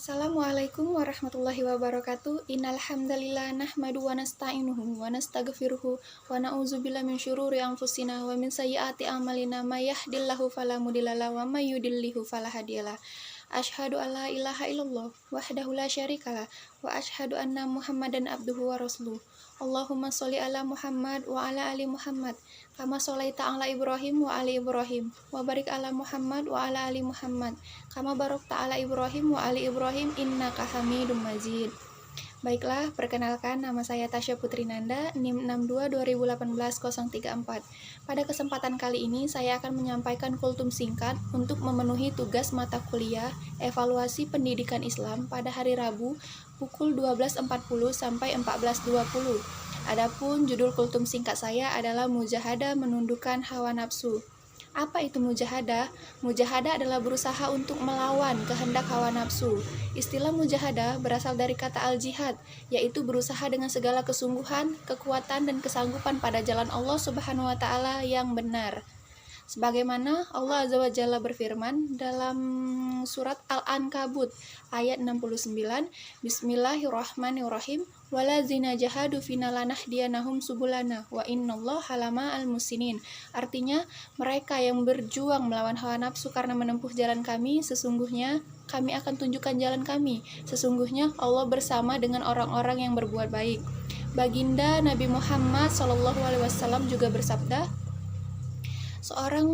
Assalamualaikum warahmatullahi wabarakatuh. Innal hamdalillah nahmadu wa nasta'inuhu wa nastaghfiruhu wa na'udzubillahi min syururi anfusina wa min sayyiati a'malina may yahdihillahu fala mudhillalah wa may yudhlilhu fala hadiyalah. Asyhadu an la ilaha illallah wahdahu la syarikalah wa asyhadu anna Muhammadan abduhu wa rasuluh. Allahumma sholli ala Muhammad wa ala ali Muhammad kama sholaita ala Ibrahim wa ali Ibrahim wa barik ala Muhammad wa ala ali Muhammad kama barakta ala Ibrahim wa ali Ibrahim innaka Hamidum Majid. Baiklah, perkenalkan nama saya Tasya Putri Nanda, NIM 622018-034. Pada kesempatan kali ini saya akan menyampaikan kultum singkat untuk memenuhi tugas mata kuliah Evaluasi Pendidikan Islam pada hari Rabu pukul 12.40 sampai 14.20. Adapun judul kultum singkat saya adalah Mujahadah Menundukkan Hawa Nafsu. Apa itu mujahadah? Mujahadah adalah berusaha untuk melawan kehendak hawa nafsu. Istilah mujahadah berasal dari kata al-jihad, yaitu berusaha dengan segala kesungguhan, kekuatan, dan kesanggupan pada jalan Allah Subhanahu wa Ta'ala yang benar. Sebagaimana Allah Azza wa Jalla berfirman dalam surat Al-Ankabut ayat 69, Bismillahirrahmanirrahim, walazina jahadu fina lanahdiyanahum subulana wa innallaha lama al-musinin. Artinya, mereka yang berjuang melawan hawa nafsu karena menempuh jalan kami, sesungguhnya kami akan tunjukkan jalan kami. Sesungguhnya Allah bersama dengan orang-orang yang berbuat baik. Baginda Nabi Muhammad SAW juga bersabda, seorang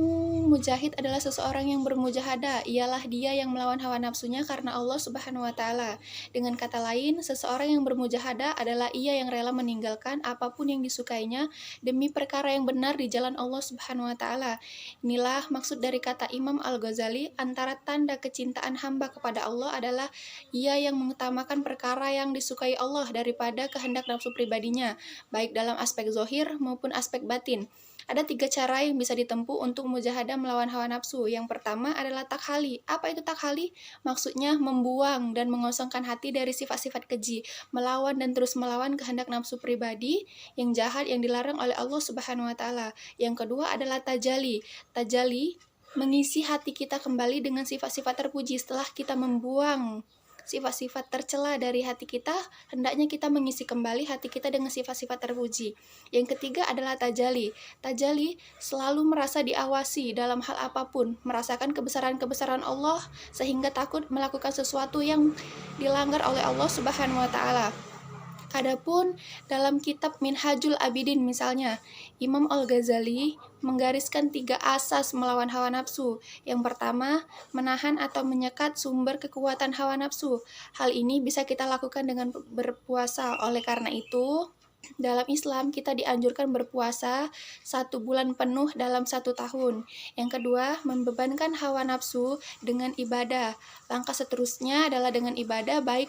mujahid adalah seseorang yang bermujahadah, ialah dia yang melawan hawa nafsunya karena Allah Subhanahu wa Ta'ala. Dengan kata lain, seseorang yang bermujahadah adalah ia yang rela meninggalkan apapun yang disukainya demi perkara yang benar di jalan Allah Subhanahu wa Ta'ala. Inilah maksud dari kata Imam Al-Ghazali, antara tanda kecintaan hamba kepada Allah adalah ia yang mengutamakan perkara yang disukai Allah daripada kehendak nafsu pribadinya, baik dalam aspek zohir maupun aspek batin. Ada 3 cara yang bisa ditempuh untuk mujahadah melawan hawa nafsu. Yang pertama adalah takhali. Apa itu takhali? Maksudnya membuang dan mengosongkan hati dari sifat-sifat keji, melawan dan terus melawan kehendak nafsu pribadi yang jahat yang dilarang oleh Allah Subhanahu wa Ta'ala. Yang kedua adalah tajali. Tajali mengisi hati kita kembali dengan sifat-sifat terpuji. Setelah kita membuang sifat-sifat tercela dari hati kita, hendaknya kita mengisi kembali hati kita dengan sifat-sifat terpuji. Yang ketiga adalah tajali. Tajali selalu merasa diawasi dalam hal apapun, merasakan kebesaran-kebesaran Allah sehingga takut melakukan sesuatu yang dilanggar oleh Allah Subhanahu wa Ta'ala. Adapun dalam kitab Minhajul Abidin misalnya, Imam Al-Ghazali menggariskan 3 asas melawan hawa nafsu. Yang pertama, menahan atau menyekat sumber kekuatan hawa nafsu. Hal ini bisa kita lakukan dengan berpuasa. Oleh karena itu, dalam Islam kita dianjurkan berpuasa 1 bulan penuh dalam 1 tahun. Yang kedua, membebankan hawa nafsu dengan ibadah. Langkah seterusnya adalah dengan ibadah baik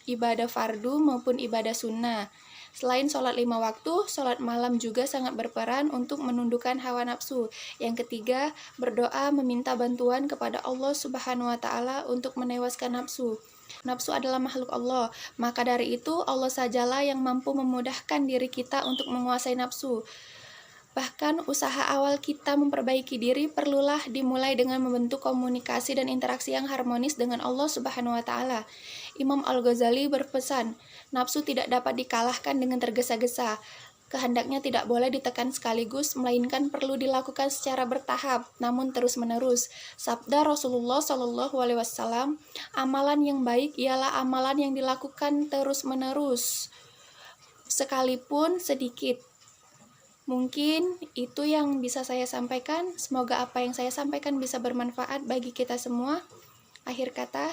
ibadah fardu maupun ibadah sunnah. Selain sholat 5 waktu, sholat malam juga sangat berperan untuk menundukkan hawa nafsu. Yang ketiga, berdoa meminta bantuan kepada Allah Subhanahu wa Ta'ala untuk menewaskan nafsu. Nafsu adalah makhluk Allah, maka dari itu Allah sajalah yang mampu memudahkan diri kita untuk menguasai nafsu. Bahkan usaha awal kita memperbaiki diri perlulah dimulai dengan membentuk komunikasi dan interaksi yang harmonis dengan Allah Subhanahu wa Ta'ala. Imam Al-Ghazali berpesan, nafsu tidak dapat dikalahkan dengan tergesa-gesa. Kehendaknya tidak boleh ditekan sekaligus, melainkan perlu dilakukan secara bertahap, namun terus-menerus. Sabda Rasulullah SAW, amalan yang baik ialah amalan yang dilakukan terus-menerus, sekalipun sedikit. Mungkin itu yang bisa saya sampaikan. Semoga apa yang saya sampaikan bisa bermanfaat bagi kita semua. Akhir kata,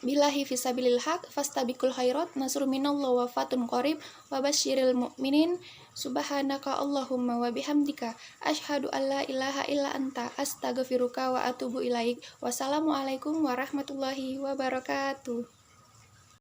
billahi fisabilil haq fastabiqul khairat nasrun minallah wa fatun qarib wa basyiril mu'minin. Subhanaka Allahumma wa bihamdika asyhadu an la ilaha illa anta astaghfiruka wa atubu ilaik. Wassalamualaikum warahmatullahi wabarakatuh.